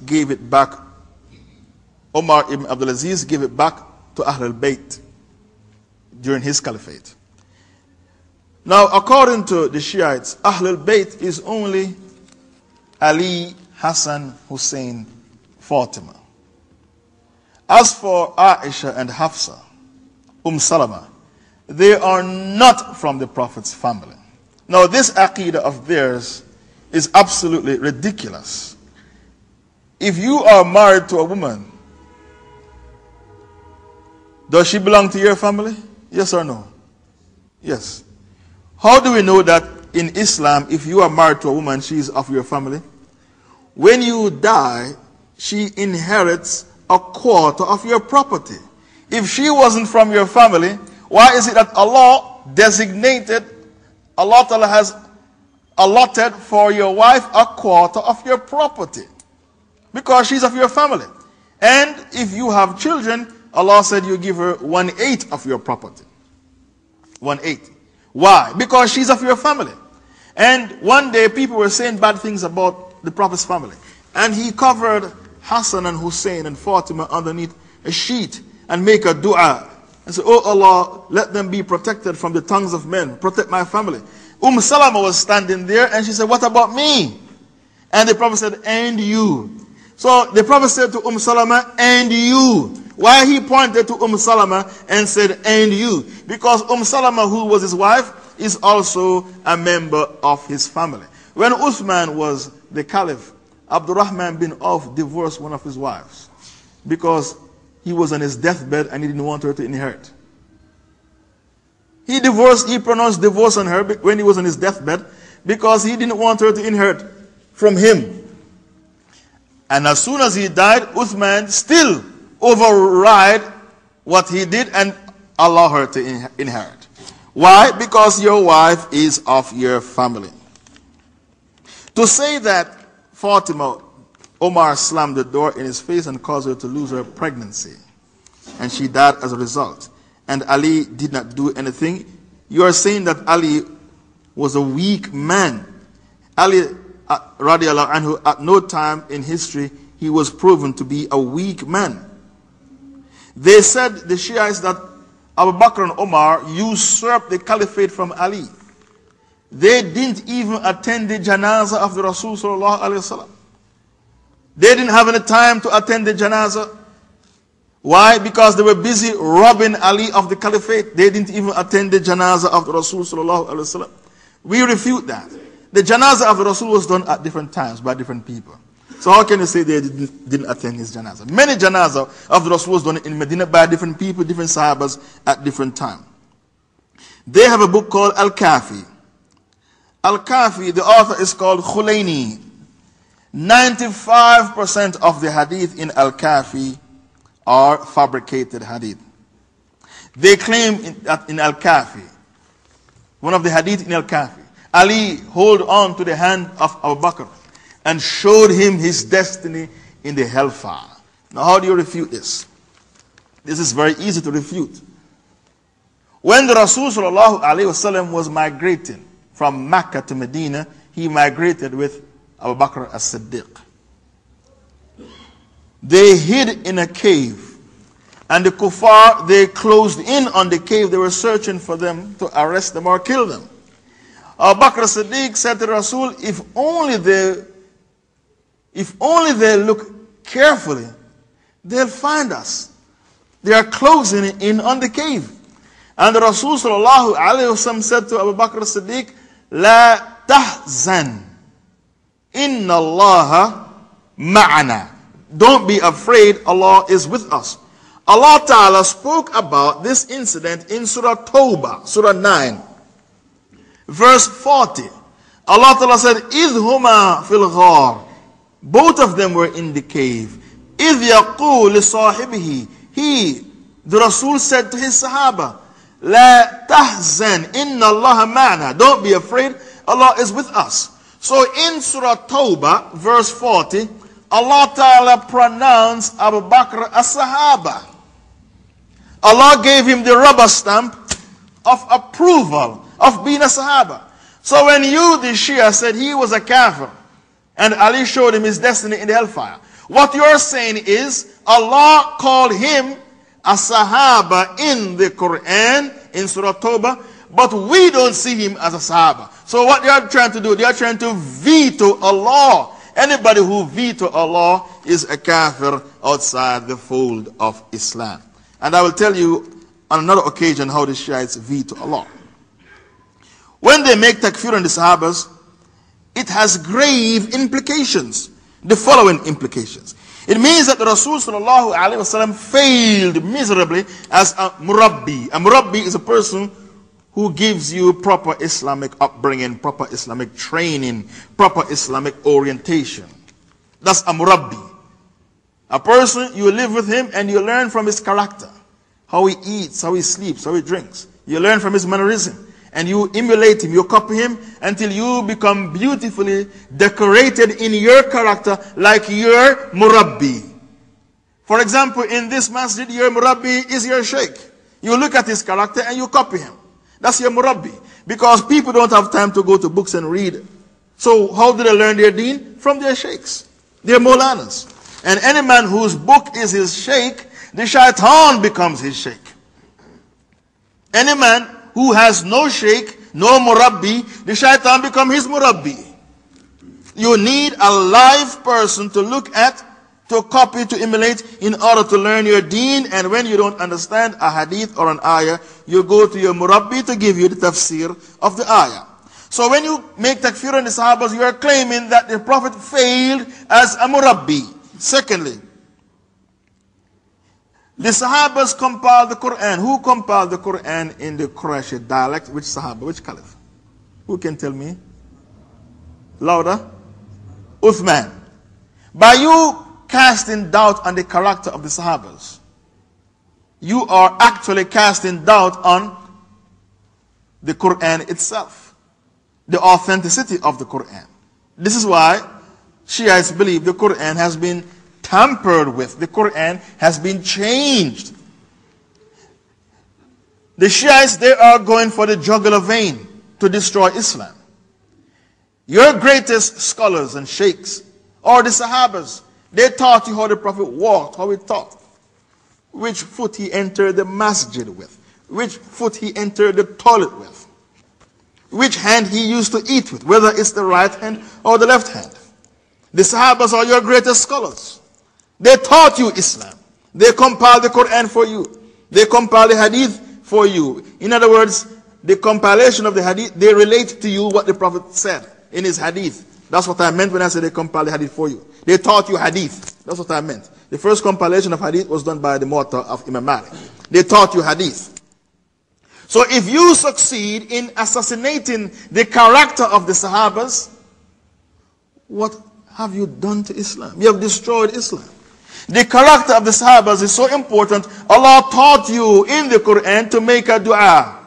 gave it back. Umar ibn Abdulaziz gave it back to Ahlul Bayt during his caliphate. Now, according to the Shiites, Ahlul Bayt is only Ali, Hassan, Hussein, Fatima. As for Aisha and Hafsa, Salama, they are not from the Prophet's family. Now, this aqidah of theirs is absolutely ridiculous. If you are married to a woman, does she belong to your family? Yes or no? Yes. How do we know that in Islam, if you are married to a woman, she is of your family? When you die, she inherits a quarter of your property. If she wasn't from your family, why is it that Allah designated, Allah Ta'ala has allotted for your wife a quarter of your property? Because she's of your family. And if you have children, Allah said you give her 1/8 of your property. 1/8. Why? Because she's of your family. And one day people were saying bad things about the Prophet's family. And he covered Hassan and Hussein and Fatima underneath a sheet and make a dua and say, "Oh Allah, let them be protected from the tongues of men. Protect my family." Salama was standing there and she said, "What about me?" And the Prophet said, "And you." So the Prophet said to Salama, "And you." Why he pointed to Salama and said, "And you?" Because Salama, who was his wife, is also a member of his family. When Uthman was the caliph, Abdurrahman bin Auf divorced one of his wives because he was on his deathbed and he didn't want her to inherit. He pronounced divorce on her when he was on his deathbed because he didn't want her to inherit from him. And as soon as he died, Uthman still override what he did and allow her to inherit. Why? Because your wife is of your family. To say that Fatima, Omar slammed the door in his face and caused her to lose her pregnancy, and she died as a result, and Ali did not do anything, you are saying that Ali was a weak man. Ali, radiallahu anhu, at no time in history he was proven to be a weak man. They said, the Shiites, that Abu Bakr and Omar usurped the caliphate from Ali. They didn't even attend the janazah of the Rasul sallallahu alaihi wasallam. They didn't have any time to attend the janazah. Why? Because they were busy robbing Ali of the caliphate. They didn't even attend the janazah of the Rasul sallallahu alaihi wasallam. We refute that. The janazah of the Rasul was done at different times by different people. So how can you say they didn't attend his janazah? Many janazah of the Rasul was done in Medina by different people, different sahabas at different times. They have a book called Al-Kafi. Al-Kafi, the author is called Khulaini. 95% of the hadith in Al-Kafi are fabricated hadith. They claim that in Al-Kafi, one of the hadith in Al-Kafi, Ali hold on to the hand of Abu Bakr and showed him his destiny in the hellfire. Now how do you refute this? This is very easy to refute. When the Rasul sallallahu alaihi wasallam was migrating from Mecca to Medina, he migrated with Abu Bakr as-Siddiq. They hid in a cave, and the kuffar, they closed in on the cave. They were searching for them to arrest them or kill them. Abu Bakr as-Siddiq said to Rasul, if only they look carefully, they'll find us. They are closing in on the cave. And the Rasul sallallahu alaihi wasallam said to Abu Bakr as-Siddiq, La tahzan, inna Allah ma'ana. Don't be afraid, Allah is with us. Allah Ta'ala spoke about this incident in Surah Tawbah, Surah 9, verse 40. Allah Ta'ala said, Idhuma fil ghar. Both of them were in the cave. Idh yaqul li sahibihi. The Rasul said to his Sahaba, La tahzan, inna Allah ma'ana. Don't be afraid, Allah is with us. So in Surah Tawbah, verse 40, Allah Ta'ala pronounced Abu Bakr as Sahaba. Allah gave him the rubber stamp of approval of being a Sahaba. So when you, the Shia, said he was a kafir, and Ali showed him his destiny in the hellfire, What you're saying is Allah called him a Sahaba in the Quran, in Surah Tawbah, but we don't see him as a Sahaba. So what they are trying to do, they are trying to veto Allah. Anybody who veto Allah is a kafir outside the fold of Islam. And I will tell you on another occasion how the Shiites veto Allah. When they make takfir on the Sahabas, it has grave implications. The following implications. It means that the Rasul sallallahu alaihi wasallam failed miserably as a murabbi. A murabbi is a person who gives you proper Islamic upbringing, proper Islamic training, proper Islamic orientation. That's a murabbi. A person, you live with him and you learn from his character. How he eats, how he sleeps, how he drinks. You learn from his mannerism. And you emulate him, you copy him until you become beautifully decorated in your character like your murabbi. For example, in this masjid, your murabbi is your sheikh. You look at his character and you copy him. That's your murabbi. Because people don't have time to go to books and read. So how do they learn their deen? From their sheikhs, their molanas. And any man whose book is his sheikh, the shaitan becomes his sheikh. Any man who has no sheikh, no murabbi, the shaitan becomes his murabbi. You need a live person to look at, to copy, to emulate in order to learn your deen. And when you don't understand a hadith or an ayah, you go to your murabbi to give you the tafsir of the ayah. So when you make takfir on the Sahabas, you are claiming that the Prophet failed as a murabbi. Secondly, the Sahabas compiled the Quran. Who compiled the Quran in the Quraysh dialect? Which Sahaba? Which Caliph? Who can tell me? Louder? Uthman. By you casting doubt on the character of the Sahabas, you are actually casting doubt on the Quran itself, the authenticity of the Quran. This is why Shiites believe the Quran has been tampered with. The Quran has been changed. The Shiites, they are going for the jugular vein to destroy Islam. Your greatest scholars and sheikhs, or the Sahabas, they taught you how the Prophet walked, how he taught, which foot he entered the masjid with, which foot he entered the toilet with, which hand he used to eat with, whether it's the right hand or the left hand. The Sahabas are your greatest scholars. They taught you Islam. They compiled the Quran for you. They compiled the Hadith for you. In other words, the compilation of the Hadith, they relate to you what the Prophet said in his Hadith. That's what I meant when I said they compiled the Hadith for you. They taught you Hadith. That's what I meant. The first compilation of Hadith was done by the Muwatta of Imam Malik. They taught you Hadith. So if you succeed in assassinating the character of the Sahabas, what have you done to Islam? You have destroyed Islam. The character of the Sahabas is so important. Allah taught you in the Quran to make a dua.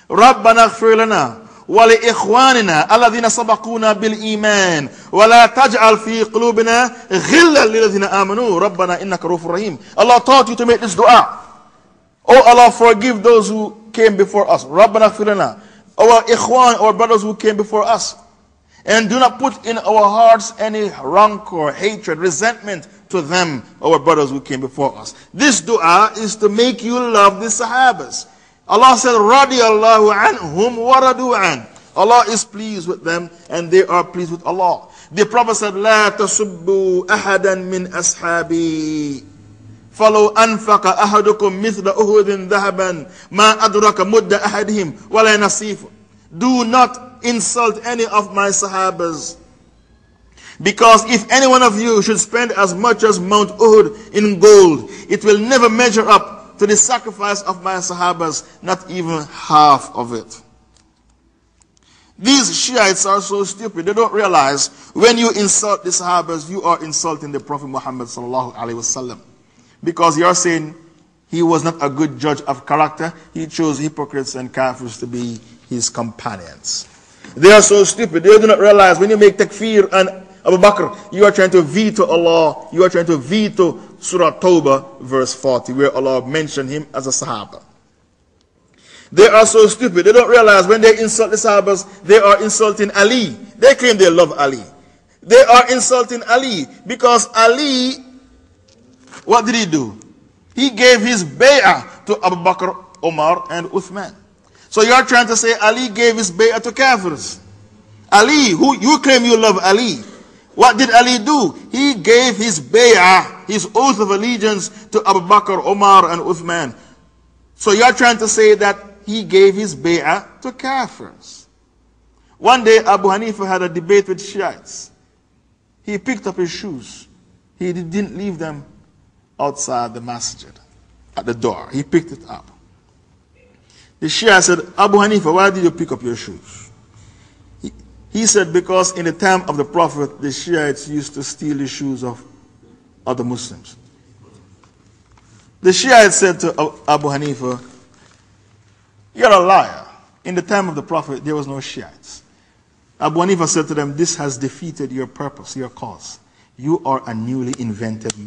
رَبَّنَا اغْفِرْ لَنَا وَلِإِخْوَانِنَا الَّذِينَ سَبَقُونَا بِالْإِيمَانِ وَلَا تَجْعَلْ فِي قُلُوبِنَا غِلًّا لِلَّذِينَ آمَنُوا رَبَّنَا إِنَّكَ رَءُوفٌ رَحِيمٌ. Allah taught you to make this dua. Oh Allah, forgive those who came before us. رَبَّنَا اغْفِرْ لَنَا. Our ikhwan, our brothers who came before us. And do not put in our hearts any rancor, hatred, resentment to them, our brothers who came before us. This dua is to make you love the Sahabas. Allah said, radiyallahu anhum wa radu an. Allah is pleased with them and they are pleased with Allah. The Prophet said, la tasubbu ahadan min ashabi. فَلَوْ أَنْفَقَ أَحَدُكُمْ مِثْلَ أُهُدٍ ذَهَبًا مَا أَدْرَكَ مُدَّ أَحَدِهِمْ وَلَا نَصِيفٌ. Do not insult any of my Sahabas. Because if any one of you should spend as much as Mount Uhud in gold, it will never measure up to the sacrifice of my Sahabas, not even half of it. These Shiites are so stupid. They don't realize when you insult the Sahabas, you are insulting the Prophet Muhammad sallallahu alaihi wasallam. Because you are saying he was not a good judge of character. He chose hypocrites and kafirs to be his companions. They are so stupid. They do not realize when you make takfir and Abu Bakr, you are trying to veto Allah. You are trying to veto Surah Tawbah, verse 40, where Allah mentioned him as a Sahaba. They are so stupid. They don't realize when they insult the Sahabas, they are insulting Ali. They claim they love Ali. They are insulting Ali because Ali What did he do? He gave his bay'ah to Abu Bakr, Omar, and Uthman. So you're trying to say Ali gave his bay'ah to kafirs. Ali, who you claim you love Ali. What did Ali do? He gave his bay'ah, his oath of allegiance, to Abu Bakr, Omar, and Uthman. So you're trying to say that he gave his bay'ah to kafirs. One day Abu Hanifa had a debate with Shiites. He picked up his shoes. He didn't leave them outside the masjid, at the door. He picked it up. The Shia said, Abu Hanifa, why did you pick up your shoes? He said, because in the time of the Prophet, the Shiites used to steal the shoes of other Muslims. The Shiites said to Abu Hanifa, you're a liar. In the time of the Prophet, there was no Shiites. Abu Hanifa said to them, this has defeated your purpose, your cause. You are a newly invented man.